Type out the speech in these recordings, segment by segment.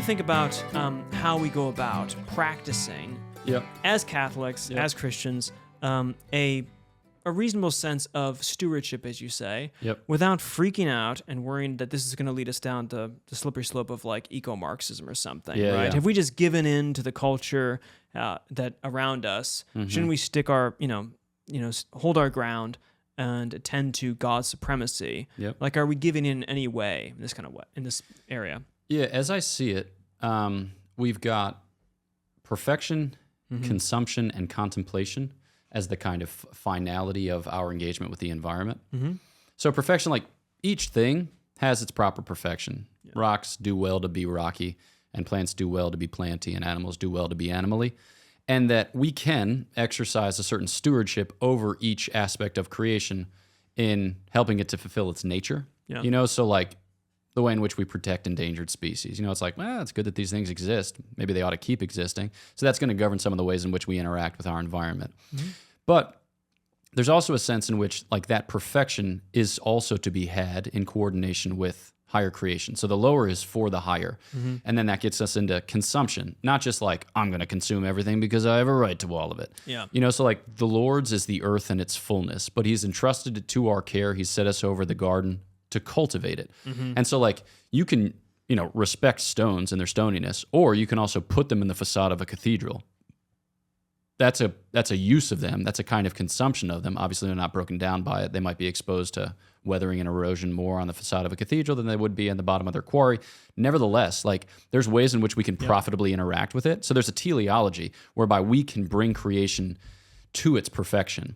think about how we go about practicing as Catholics, as Christians, a reasonable sense of stewardship, as you say, without freaking out and worrying that this is going to lead us down the slippery slope of like eco-Marxism or something, right? Yeah. Have we just given in to the culture that around us? Shouldn't we stick our, hold our ground and attend to God's supremacy? Like, are we giving in any way in this kind of way, in this area? Yeah, as I see it, we've got perfection, consumption, and contemplation as the kind of finality of our engagement with the environment. So perfection, like each thing has its proper perfection. Rocks do well to be rocky, and plants do well to be planty, and animals do well to be animally. And that we can exercise a certain stewardship over each aspect of creation in helping it to fulfill its nature. So like the way in which we protect endangered species. It's like, well, it's good that these things exist. Maybe they ought to keep existing. So that's going to govern some of the ways in which we interact with our environment. But there's also a sense in which like that perfection is also to be had in coordination with higher creation. So the lower is for the higher. And then that gets us into consumption, not just like, I'm going to consume everything because I have a right to all of it. So like the Lord's is the earth and its fullness, but he's entrusted it to our care. He's set us over the garden to cultivate it. And so like you can, respect stones and their stoniness, or you can also put them in the facade of a cathedral. That's a use of them. That's a kind of consumption of them. Obviously, they're not broken down by it. They might be exposed to weathering and erosion more on the facade of a cathedral than they would be in the bottom of their quarry. Nevertheless, like there's ways in which we can profitably interact with it. So there's a teleology whereby we can bring creation to its perfection.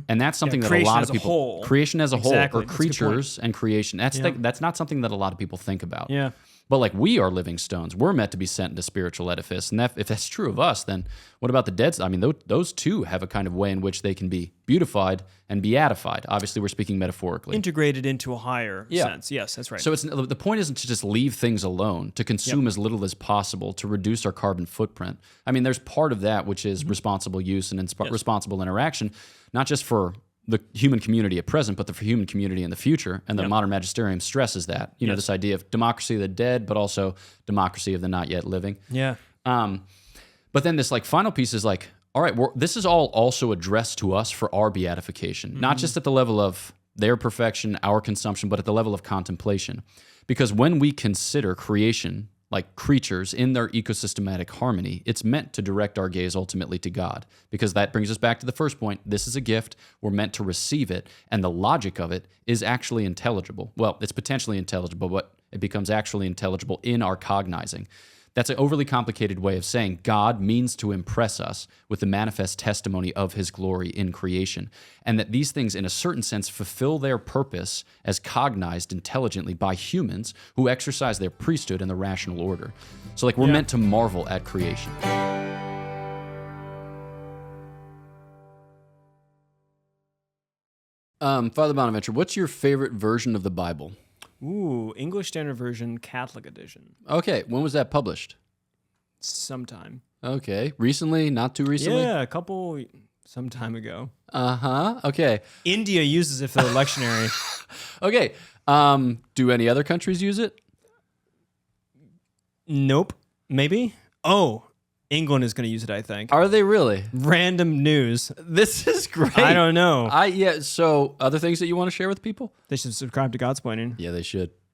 And that's something that a lot of people... Creation as a whole, or creatures and creation. That's not something that a lot of people think about. But like we are living stones. We're meant to be sent into spiritual edifice. And if that's true of us, then what about the dead? I mean, those too have a kind of way in which they can be beautified and beatified. Obviously, we're speaking metaphorically. Integrated into a higher sense. Yes, that's right. So the point isn't to just leave things alone, to consume as little as possible, to reduce our carbon footprint. I mean, there's part of that which is responsible use and responsible interaction, not just for the human community at present, but for human community in the future. And the modern magisterium stresses that, this idea of democracy of the dead, but also democracy of the not yet living. But then this like final piece is like, all right, this is all also addressed to us for our beatification, not just at the level of their perfection, our consumption, but at the level of contemplation. Because when we consider creation like creatures in their ecosystematic harmony, it's meant to direct our gaze ultimately to God, because that brings us back to the first point. This is a gift. We're meant to receive it, and the logic of it is actually intelligible. Well, it's potentially intelligible, but it becomes actually intelligible in our cognizing. That's an overly complicated way of saying God means to impress us with the manifest testimony of his glory in creation, and that these things, in a certain sense, fulfill their purpose as cognized intelligently by humans who exercise their priesthood in the rational order. So, like, we're meant to marvel at creation. Father Bonaventure, what's your favorite version of the Bible? Ooh, English Standard Version, Catholic Edition. Okay, when was that published? Sometime. Okay, recently? Not too recently? Yeah, some time ago. Okay. India uses it for the lectionary. Okay, do any other countries use it? Nope. Maybe? Oh, England is going to use it, I think. Are they really? Random news. This is great. I don't know. So other things that you want to share with people? They should subscribe to Godsplaining. Yeah, they should.